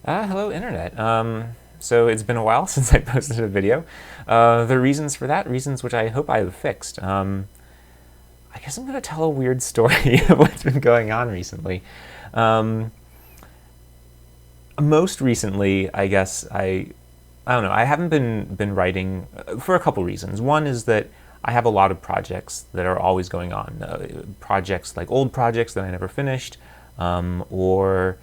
Hello, Internet. So it's been a while since I posted a video. The reasons for that, reasons which I hope I have fixed. I guess I'm going to tell a weird story of what's been going on recently. Um, Most recently, I guess I don't know. I haven't been writing for a couple reasons. One is that I have a lot of projects that are always going on. Projects like old projects that I never finished, or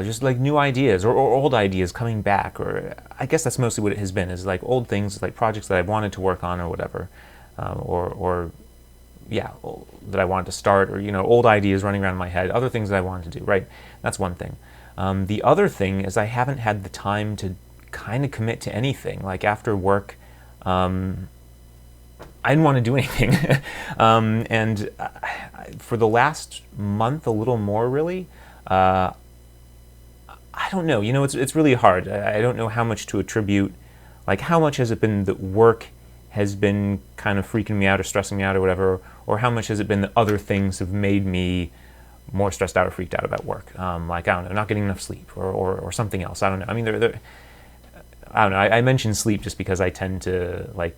just like new ideas or old ideas coming back. Or I guess that's mostly what it has been. Is like old things, like projects that I wanted to work on or whatever, or yeah, that I wanted to start, or old ideas running around in my head. Other things that I wanted to do. Right. That's one thing. The other thing is I haven't had the time to kind of commit to anything. Like after work, I didn't want to do anything. And for the last month, a little more really, I don't know. It's really hard. I don't know how much to attribute. Like how much has it been that work has been kind of freaking me out or stressing me out or whatever, or how much has it been that other things have made me more stressed out or freaked out about work? Like I don't know, not getting enough sleep or something else. I don't know. I mean, I don't know. I mention sleep just because I tend to like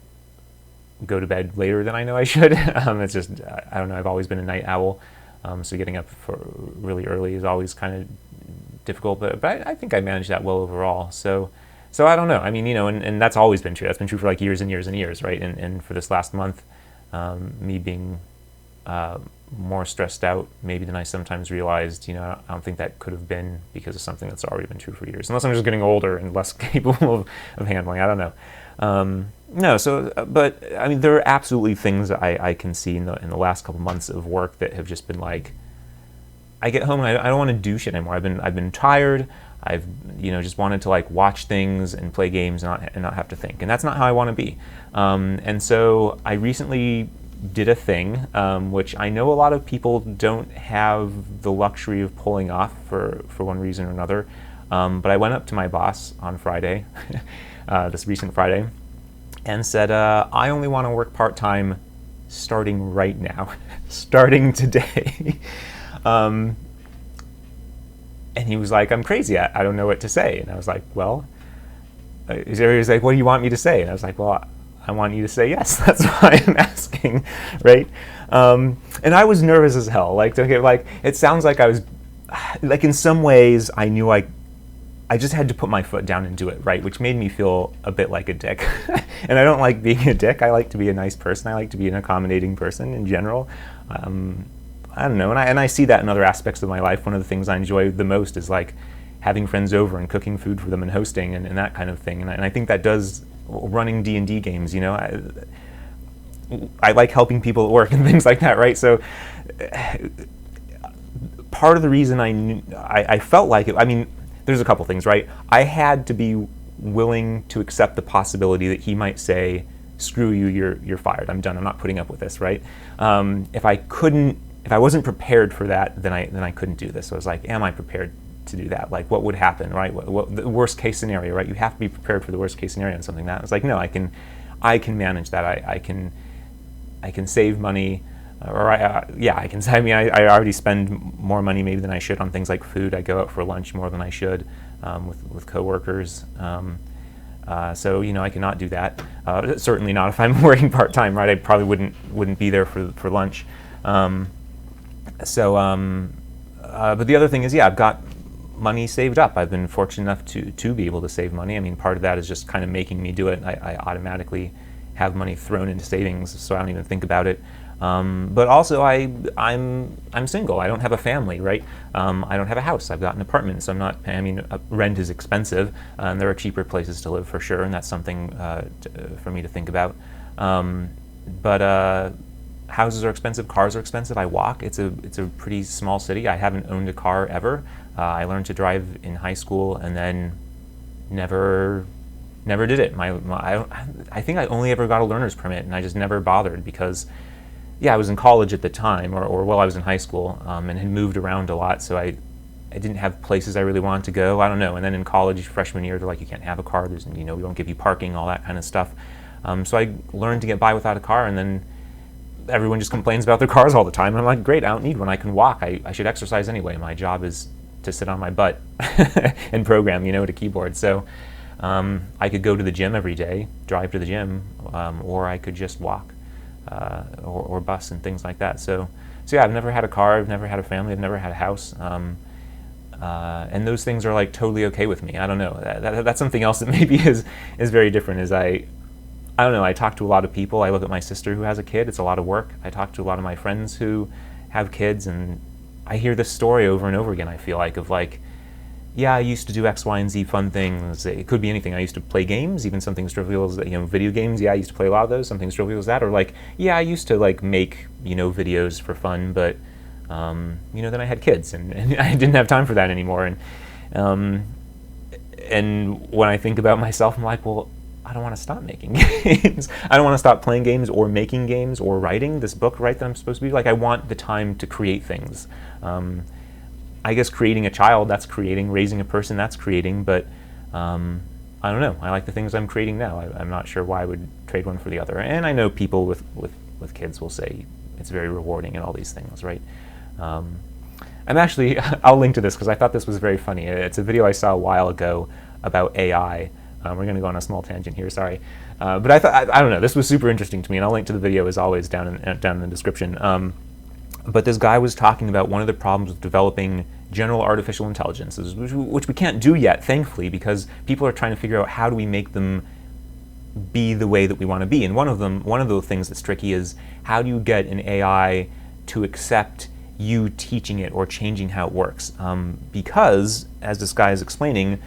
go to bed later than I know I should. It's just I don't know. I've always been a night owl, so getting up for really early is always kind of difficult. But I think I manage that well overall. So I don't know. I mean, and that's always been true. That's been true for like years and years and years, right? And for this last month, me being more stressed out maybe than I sometimes realized. I don't think that could have been because of something that's already been true for years. Unless I'm just getting older and less capable of handling. I don't know. No, so, but I mean, there are absolutely things I can see in the last couple months of work that have just been like, I get home and I don't want to do shit anymore. I've been tired. I've just wanted to like watch things and play games and not have to think. And that's not how I want to be. And so I recently did a thing which I know a lot of people don't have the luxury of pulling off for one reason or another. But I went up to my boss on Friday, this recent Friday, and said, I only want to work part-time starting right now, starting today. And he was like, I'm crazy. I don't know what to say. And I was like, well, he was like, what do you want me to say? And I was like, well, I want you to say yes. That's why I'm asking, right? And I was nervous as hell. Like, don't get, like, it sounds like I was, like, in some ways, I knew I just had to put my foot down and do it, right? Which made me feel a bit like a dick. And I don't like being a dick. I like to be a nice person. I like to be an accommodating person in general. I don't know, and I see that in other aspects of my life. One of the things I enjoy the most is like having friends over and cooking food for them and hosting and that kind of thing. And I think that does running D&D games. I like helping people at work and things like that, right? So part of the reason I felt like it. I mean, there's a couple things, right? I had to be willing to accept the possibility that he might say, "Screw you, you're fired. I'm done. I'm not putting up with this." Right? If I wasn't prepared for that, then I couldn't do this. So I was like, am I prepared to do that? Like, what would happen, right? What the worst case scenario, right? You have to be prepared for the worst case scenario on something like that. It's like, no, I can manage that. I can save money, yeah, I can. I mean, I already spend more money maybe than I should on things like food. I go out for lunch more than I should with coworkers. So I cannot do that. Certainly not if I'm working part time, right? I probably wouldn't be there for lunch. But the other thing is, yeah, I've got money saved up. I've been fortunate enough to be able to save money. I mean, part of that is just kind of making me do it. I automatically have money thrown into savings, so I don't even think about it. But also, I'm single. I don't have a family, right? I don't have a house. I've got an apartment, so I'm not. I mean, rent is expensive, and there are cheaper places to live for sure, and that's something for me to think about. But houses are expensive, cars are expensive. I walk. It's a pretty small city. I haven't owned a car ever. I learned to drive in high school and then never did it. I think I only ever got a learner's permit, and I just never bothered because, yeah, I was in college at the time, or while I was in high school, and had moved around a lot, so I didn't have places I really wanted to go. I don't know. And then in college, freshman year, they're like, you can't have a car. We don't give you parking, all that kind of stuff. So I learned to get by without a car, and then everyone just complains about their cars all the time. And I'm like, great, I don't need one. I can walk. I should exercise anyway. My job is to sit on my butt and program, at a keyboard. So I could go to the gym every day, drive to the gym, or I could just walk or bus and things like that. So yeah, I've never had a car, I've never had a family, I've never had a house. And those things are like totally okay with me. I don't know. That's something else that maybe is very different. Is I don't know. I talk to a lot of people. I look at my sister who has a kid. It's a lot of work. I talk to a lot of my friends who have kids, and I hear this story over and over again. I feel like yeah, I used to do X, Y, and Z fun things. It could be anything. I used to play games, even something as trivial as video games. Yeah, I used to play a lot of those. Something as trivial as that, or yeah, I used to make videos for fun, but then I had kids, and I didn't have time for that anymore. And when I think about myself, I'm like, well, I don't want to stop making games. I don't want to stop playing games or making games or writing this book, right, that I'm supposed to be. I want the time to create things. I guess creating a child, that's creating. Raising a person, that's creating. But I don't know. I like the things I'm creating now. I'm not sure why I would trade one for the other. And I know people with kids will say it's very rewarding and all these things, right? I'm actually, I'll link to this because I thought this was very funny. It's a video I saw a while ago about AI. We're going to go on a small tangent here, sorry. But I thought, I don't know, this was super interesting to me, and I'll link to the video as always down in the description. But this guy was talking about one of the problems with developing general artificial intelligences, which we can't do yet, thankfully, because people are trying to figure out how do we make them be the way that we want to be. And one of the things that's tricky is how do you get an AI to accept you teaching it or changing how it works? Because, as this guy is explaining,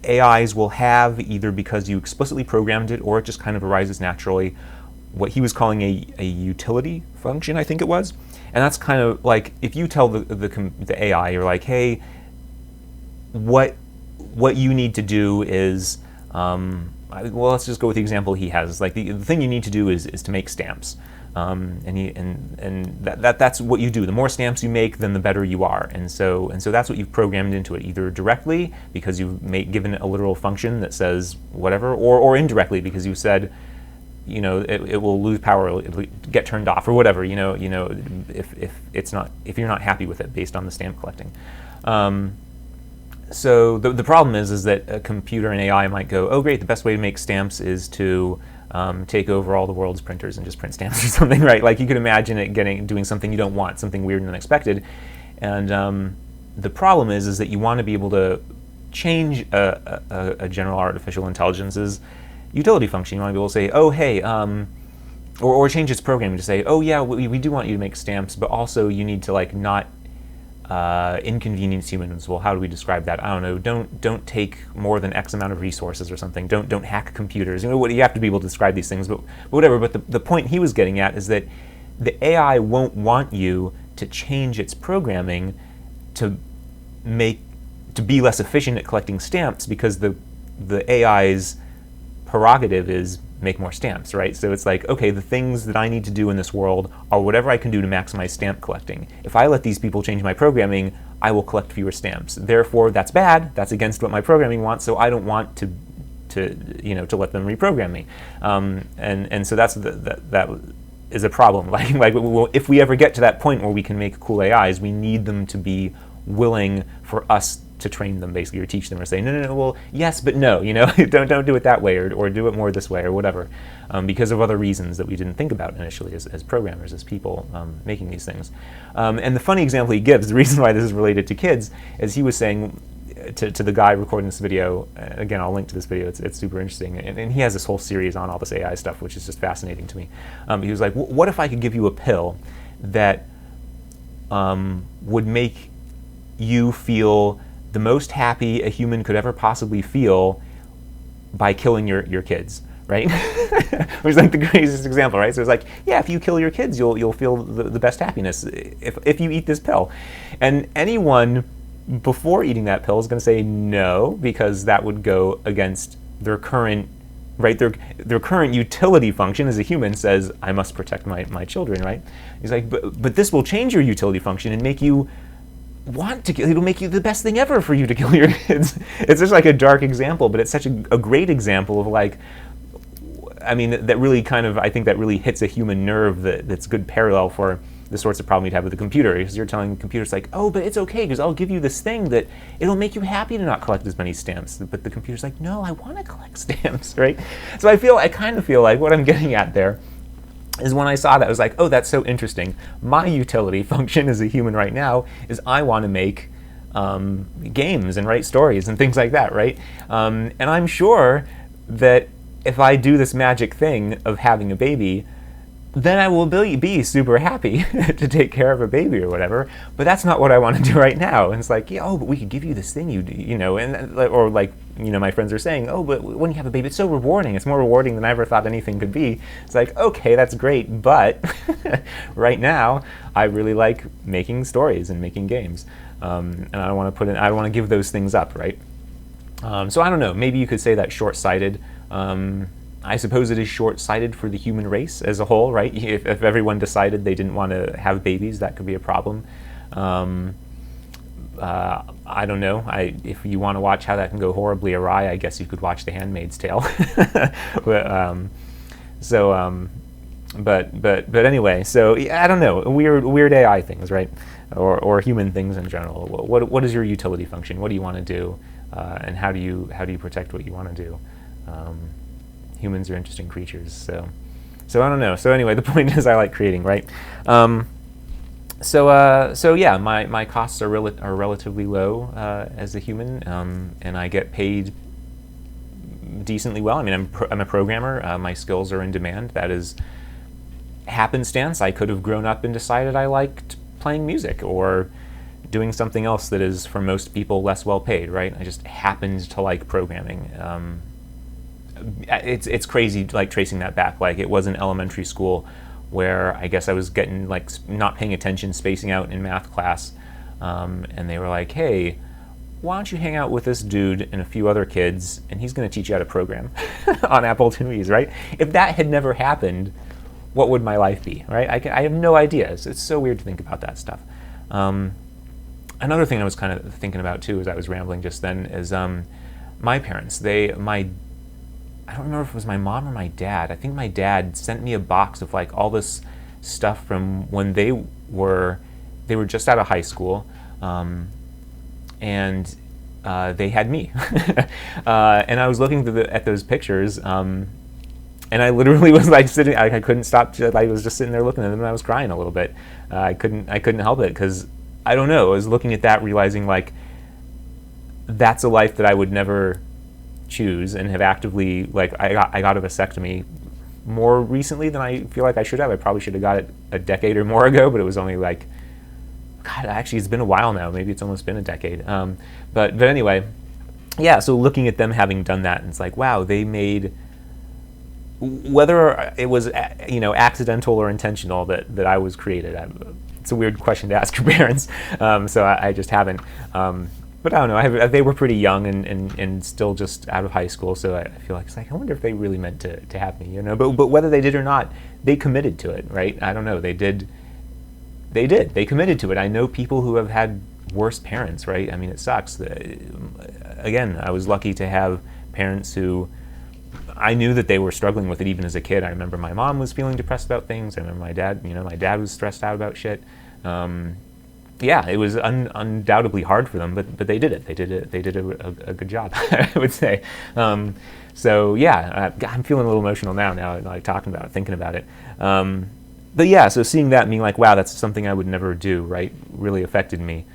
AIs will have, either because you explicitly programmed it or it just kind of arises naturally, what he was calling a utility function, I think it was. And that's kind of like, if you tell the AI, you're like, hey, what you need to do is, well, let's just go with the example he has. Like the thing you need to do is to make stamps. And that's what you do. The more stamps you make, then the better you are. And so that's what you've programmed into it, either directly because you've given it a literal function that says whatever, or indirectly because you said, it will lose power, it'll get turned off or whatever. If you're not happy with it based on the stamp collecting. So the problem is that a computer and AI might go, oh great, the best way to make stamps is to take over all the world's printers and just print stamps or something, right? Like you could imagine it doing something you don't want, something weird and unexpected. And the problem is that you want to be able to change a general artificial intelligence's utility function. You want to be able to say, oh hey, or change its programming to say, oh yeah, we do want you to make stamps, but also you need to not inconvenience humans. Well, how do we describe that? I don't know. Don't take more than X amount of resources or something. Don't hack computers. You have to be able to describe these things, but whatever. But the point he was getting at is that the AI won't want you to change its programming to be less efficient at collecting stamps, because the AI's prerogative is make more stamps, right? So it's like, okay, the things that I need to do in this world are whatever I can do to maximize stamp collecting. If I let these people change my programming, I will collect fewer stamps. Therefore, that's bad. That's against what my programming wants. So I don't want to let them reprogram me. And so that is a problem. If we ever get to that point where we can make cool AIs, we need them to be willing for us to train them, basically, or teach them, or say, no, well, yes, but no, don't do it that way, or do it more this way, or whatever, because of other reasons that we didn't think about initially as programmers, as people making these things. And the funny example he gives, the reason why this is related to kids, is he was saying to the guy recording this video, again, I'll link to this video, it's super interesting, and he has this whole series on all this AI stuff, which is just fascinating to me. He was like, what if I could give you a pill that would make you feel the most happy a human could ever possibly feel by killing your kids, right? Which is like the craziest example, right? So it's like, yeah, if you kill your kids, you'll feel the best happiness if you eat this pill. And anyone before eating that pill is going to say no, because that would go against their current, right? Their current utility function as a human says, I must protect my children, right? He's like, but this will change your utility function and make you want to kill. It'll make you the best thing ever for you to kill your kids. It's just like a dark example, but it's such a great example of that really kind of, I think that really hits a human nerve that's good parallel for the sorts of problem you'd have with a computer, because you're telling the computer, it's like, oh, but it's okay, because I'll give you this thing that it'll make you happy to not collect as many stamps. But the computer's like, no, I want to collect stamps, right? So I kind of feel like what I'm getting at there is when I saw that, I was like, oh, that's so interesting. My utility function as a human right now is I want to make games and write stories and things like that, right? And I'm sure that if I do this magic thing of having a baby, then I will be super happy to take care of a baby or whatever. But that's not what I want to do right now. And it's like, yeah, oh, but we could give you this thing, you know, and or like, you know, my friends are saying, oh, but when you have a baby, it's so rewarding. It's more rewarding than I ever thought anything could be. It's like, okay, that's great, but right now I really like making stories and making games, and I don't want to I don't want to give those things up, right? So I don't know. Maybe you could say that's short-sighted. I suppose it is short-sighted for the human race as a whole, right? If everyone decided they didn't want to have babies, that could be a problem. I don't know. If you want to watch how that can go horribly awry, I guess you could watch The Handmaid's Tale. But anyway, so I don't know. Weird AI things, right? Or human things in general. What is your utility function? What do you want to do? And how do you protect what you want to do? Humans are interesting creatures, so I don't know. So anyway, the point is I like creating, right? So yeah, my costs are relatively low as a human, and I get paid decently well. I mean, I'm a programmer. My skills are in demand. That is happenstance. I could have grown up and decided I liked playing music or doing something else that is, for most people, less well paid, right? I just happened to like programming. It's crazy, like, tracing that back. Like, it was in elementary school where I guess I was getting, like, not paying attention, spacing out in math class, and they were like, hey, why don't you hang out with this dude and a few other kids, and he's going to teach you how to program on Apple IIs, right? If that had never happened, what would my life be, right? I have no idea. It's so weird to think about that stuff. Another thing I was kind of thinking about, too, as I was rambling just then, is my parents. I don't remember if it was my mom or my dad. I think my dad sent me a box of, like, all this stuff from when they were just out of high school, and they had me. And I was looking at those pictures, and I literally was, like, sitting. I couldn't stop. I was just sitting there looking at them, and I was crying a little bit. I couldn't help it, because I don't know. I was looking at that, realizing, like, that's a life that I would never choose, and have actively, like, I got a vasectomy more recently than I feel like I should have. I probably should have got it a decade or more ago, but it was only like, God, actually it's been a while now. Maybe it's almost been a decade. But anyway, yeah. So looking at them having done that, and it's like, wow, they made, whether it was accidental or intentional that I was created. It's a weird question to ask your parents, so I just haven't. But I don't know. They were pretty young and still just out of high school, so I feel like it's like, I wonder if they really meant to have me, you know. But whether they did or not, they committed to it, right? I don't know. They did. They committed to it. I know people who have had worse parents, right? I mean, it sucks. Again, I was lucky to have parents who, I knew that they were struggling with it even as a kid. I remember my mom was feeling depressed about things. I remember my dad was stressed out about shit. Yeah, it was undoubtedly hard for them, but they did it. They did a good job, I would say. So yeah, I'm feeling a little emotional now, like talking about it, thinking about it. But yeah, so seeing that and being like, wow, that's something I would never do, right, really affected me,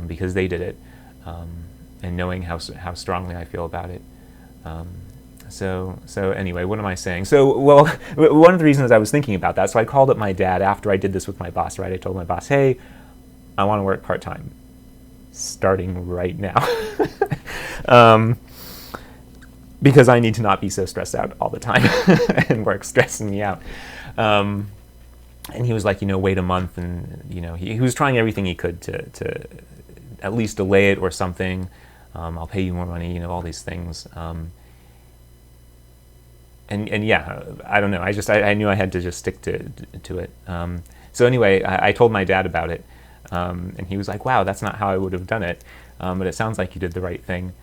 because they did it, and knowing how strongly I feel about it. So anyway, what am I saying? So, well, one of the reasons I was thinking about that, so I called up my dad after I did this with my boss, right? I told my boss, hey, I want to work part-time, starting right now, because I need to not be so stressed out all the time, and work stressing me out. And he was like, wait a month, and he was trying everything he could to at least delay it or something. I'll pay you more money, all these things. And yeah, I don't know. I knew I had to just stick to it. So anyway, I told my dad about it. And he was like, wow, that's not how I would have done it. But it sounds like you did the right thing,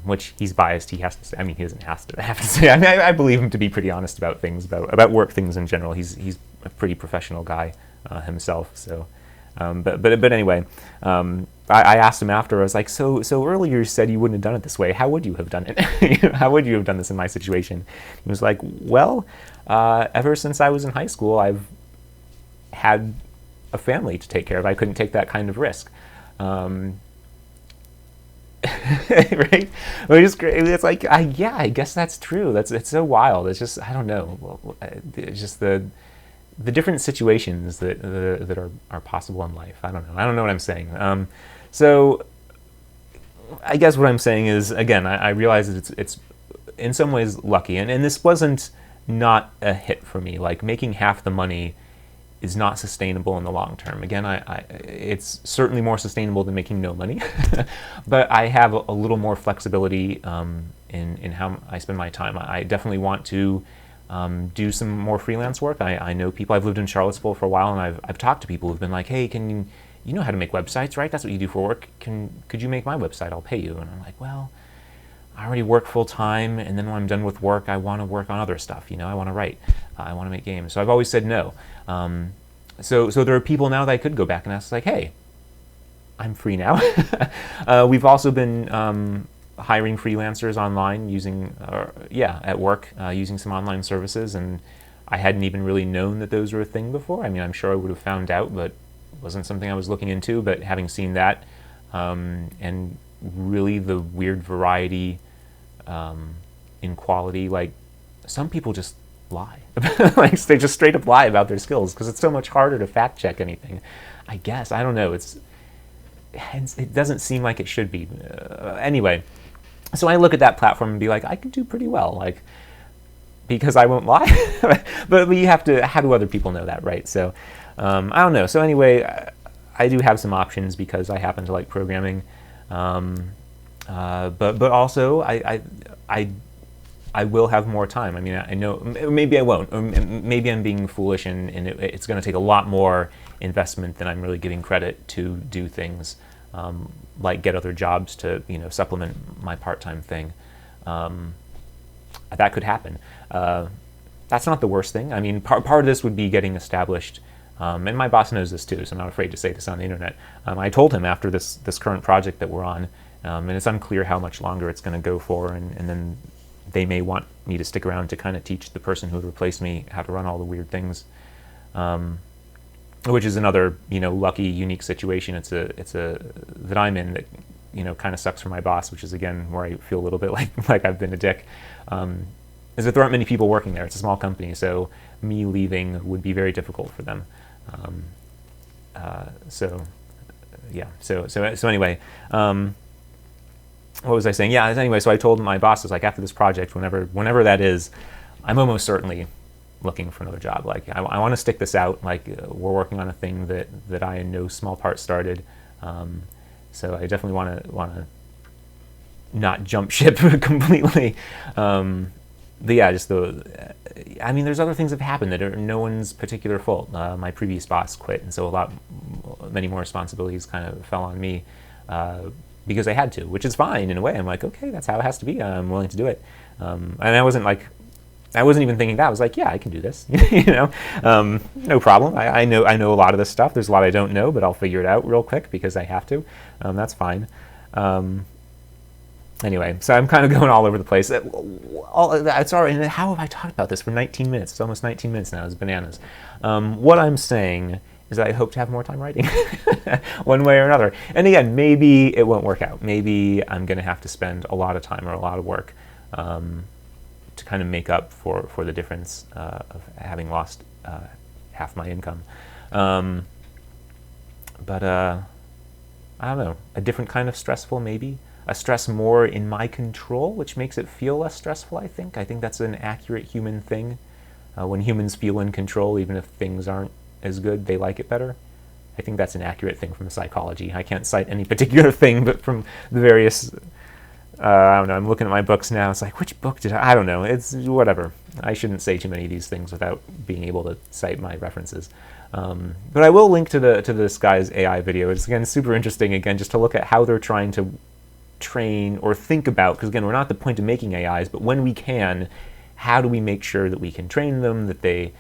which he's biased. He has to say, he doesn't have to say. I believe him to be pretty honest about things, about work things in general. He's a pretty professional guy. himself. So, but anyway, I asked him after. I was like, so earlier you said you wouldn't have done it this way. How would you have done it? How would you have done this in my situation? He was like, well, ever since I was in high school, I've had a family to take care of. I couldn't take that kind of risk. Right? It's like, yeah, I guess that's true. It's so wild. It's just, I don't know. It's just the different situations that are possible in life. I don't know what I'm saying. So I guess what I'm saying is, again, I realize that it's in some ways lucky, and this wasn't not a hit for me. Like, making half the money is not sustainable in the long term. Again, it's certainly more sustainable than making no money, but I have a little more flexibility in how I spend my time. I definitely want to do some more freelance work. I know people. I've lived in Charlottesville for a while, and I've talked to people who've been like, hey, you know how to make websites, right? That's what you do for work. Could you make my website? I'll pay you. And I'm like, well, I already work full time, and then when I'm done with work, I want to work on other stuff. I want to write. I want to make games. So I've always said no. So there are people now that I could go back and ask, like, hey, I'm free now. We've also been hiring freelancers online at work, using some online services, and I hadn't even really known that those were a thing before. I mean, I'm sure I would have found out, but it wasn't something I was looking into. But having seen that, and really the weird variety in quality, like, some people just lie. Like, they just straight up lie about their skills because it's so much harder to fact check anything. I guess, I don't know, it doesn't seem like it should be. Anyway, so I look at that platform and be like, I can do pretty well, like, because I won't lie. But you have to, how do other people know that, right? So I don't know. So anyway, I do have some options because I happen to like programming, but also I will have more time. I mean, I know, maybe I won't, or maybe I'm being foolish, and it's going to take a lot more investment than I'm really giving credit to do things like get other jobs to supplement my part-time thing. That could happen. That's not the worst thing. I mean, part of this would be getting established, and my boss knows this too, so I'm not afraid to say this on the internet. I told him after this current project that we're on, and it's unclear how much longer it's going to go for, and then they may want me to stick around to kind of teach the person who would replace me how to run all the weird things, which is another lucky, unique situation. It's a that I'm in that kind of sucks for my boss, which is again where I feel a little bit like I've been a dick. Is that there aren't many people working there. It's a small company, so me leaving would be very difficult for them. So anyway. What was I saying? Yeah, anyway, so I told my bosses, like, after this project, whenever that is, I'm almost certainly looking for another job. Like, I want to stick this out. Like, we're working on a thing that I in no small part started. So I definitely want to not jump ship completely. But yeah, I mean, there's other things that have happened that are no one's particular fault. My previous boss quit, and so many more responsibilities kind of fell on me. Because I had to, which is fine in a way. I'm like, okay, that's how it has to be. I'm willing to do it. And I wasn't even thinking that. I was like, yeah, I can do this. No problem. I know a lot of this stuff. There's a lot I don't know, but I'll figure it out real quick because I have to. That's fine. Anyway, so I'm kind of going all over the place. It's all right. And how have I talked about this for 19 minutes? It's almost 19 minutes now. It's bananas. What I'm saying is that I hope to have more time writing one way or another. And again, maybe it won't work out. Maybe I'm going to have to spend a lot of time or a lot of work to kind of make up for the difference of having lost half my income. But I don't know, a different kind of stressful maybe. A stress more in my control, which makes it feel less stressful, I think. I think that's an accurate human thing. When humans feel in control, even if things aren't as good, they like it better. I think that's an accurate thing from psychology. I can't cite any particular thing, but from the various, I don't know, I'm looking at my books now. It's like, which book I don't know. It's whatever. I shouldn't say too many of these things without being able to cite my references. But I will link to this guy's AI video. It's, again, super interesting, again, just to look at how they're trying to train or think about, because, again, we're not at the point of making AIs, but when we can, how do we make sure that we can train them, that they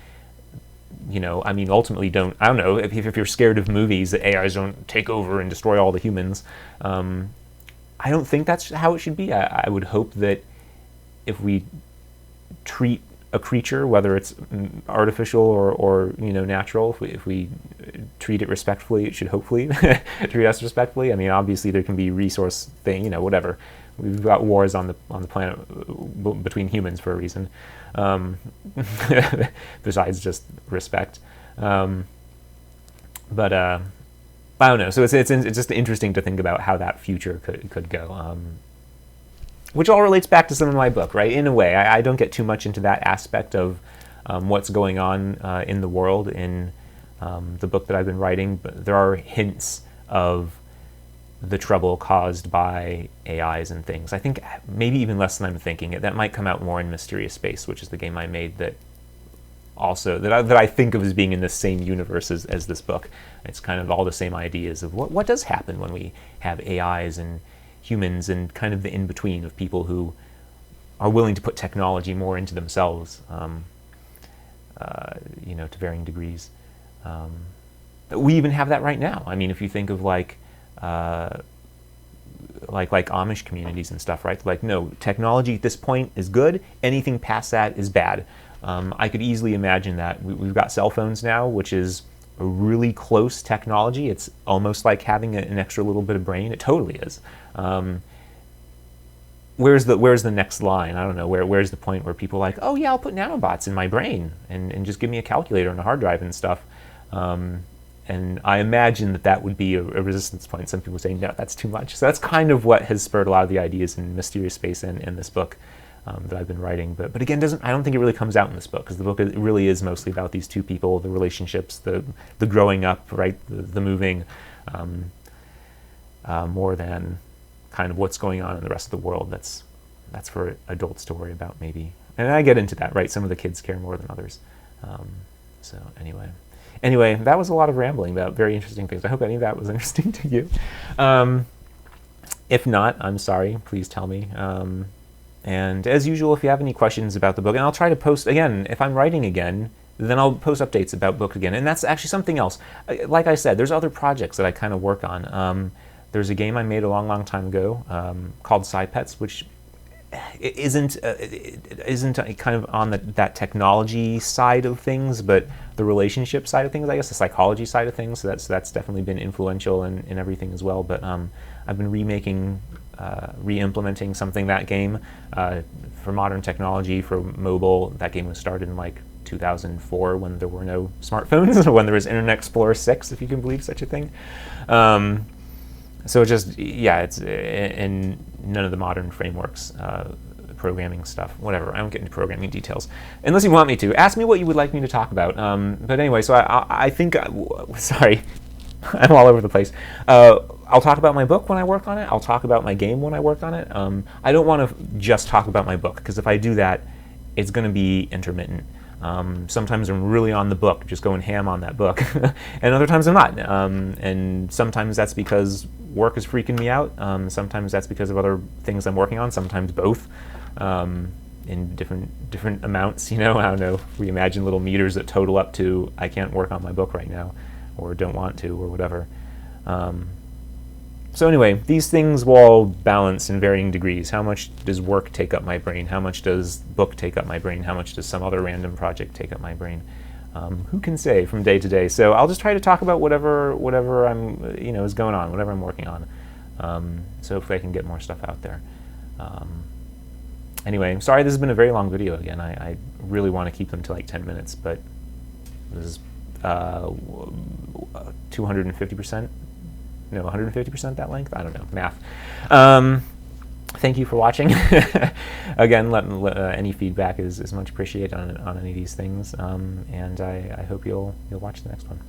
I mean, ultimately I don't know, if you're scared of movies that AIs don't take over and destroy all the humans, I don't think that's how it should be. I would hope that if we treat a creature, whether it's artificial or natural, if we treat it respectfully, it should hopefully treat us respectfully. I mean, obviously there can be resource thing, whatever. We've got wars on the planet between humans for a reason, besides just respect. But I don't know. So it's just interesting to think about how that future could go. Which all relates back to some of my book, right? In a way, I don't get too much into that aspect of what's going on in the world in the book that I've been writing, but there are hints of the trouble caused by AIs and things. I think maybe even less than I'm thinking. That might come out more in Mysterious Space, which is the game I made that I think of as being in the same universe as this book. It's kind of all the same ideas of what does happen when we have AIs and humans and kind of the in-between of people who are willing to put technology more into themselves, to varying degrees. We even have that right now. I mean, if you think of like Amish communities and stuff, right? Like, no, technology at this point is good. Anything past that is bad. I could easily imagine that. We've got cell phones now, which is a really close technology. It's almost like having an extra little bit of brain. It totally is. Where's the next line? I don't know. Where's the point where people are like, oh yeah, I'll put nanobots in my brain and just give me a calculator and a hard drive and stuff. And I imagine that would be a resistance point. Some people say, no, that's too much. So that's kind of what has spurred a lot of the ideas in Mysterious Space and in this book that I've been writing. But again, I don't think it really comes out in this book, because the book really is mostly about these two people, the relationships, the growing up, right, the moving, more than kind of what's going on in the rest of the world. That's for adults to worry about, maybe. And I get into that, right? Some of the kids care more than others. So anyway, that was a lot of rambling about very interesting things. I hope any of that was interesting to you. If not, I'm sorry. Please tell me. And as usual, if you have any questions about the book, and I'll try to post, again, if I'm writing again, then I'll post updates about book again. And that's actually something else. Like I said, there's other projects that I kind of work on. There's a game I made a long, long time ago called SciPets, which isn't kind of on that technology side of things, but the relationship side of things, I guess, the psychology side of things. So that's definitely been influential in everything as well. But I've been re-implementing something, that game, for modern technology, for mobile. That game was started in like 2004 when there were no smartphones, when there was Internet Explorer 6, if you can believe such a thing. So just, yeah, it's in none of the modern frameworks, programming stuff, whatever. I don't get into programming details. Unless you want me to. Ask me what you would like me to talk about. But anyway, so I think, sorry, I'm all over the place. I'll talk about my book when I work on it. I'll talk about my game when I work on it. I don't want to just talk about my book, because if I do that, it's going to be intermittent. Sometimes I'm really on the book, just going ham on that book, and other times I'm not. And sometimes that's because work is freaking me out. Sometimes that's because of other things I'm working on. Sometimes both, in different amounts. I don't know. We imagine little meters that total up to I can't work on my book right now, or don't want to, or whatever. So anyway, these things will all balance in varying degrees. How much does work take up my brain? How much does book take up my brain? How much does some other random project take up my brain? Who can say from day to day? So I'll just try to talk about whatever I'm, is going on, whatever I'm working on. So hopefully I can get more stuff out there. Anyway, sorry this has been a very long video again. I really want to keep them to like 10 minutes, but this is 250%. No, 150% that length? I don't know, math. Thank you for watching. Again, any feedback is much appreciated on any of these things, and I hope you'll watch the next one.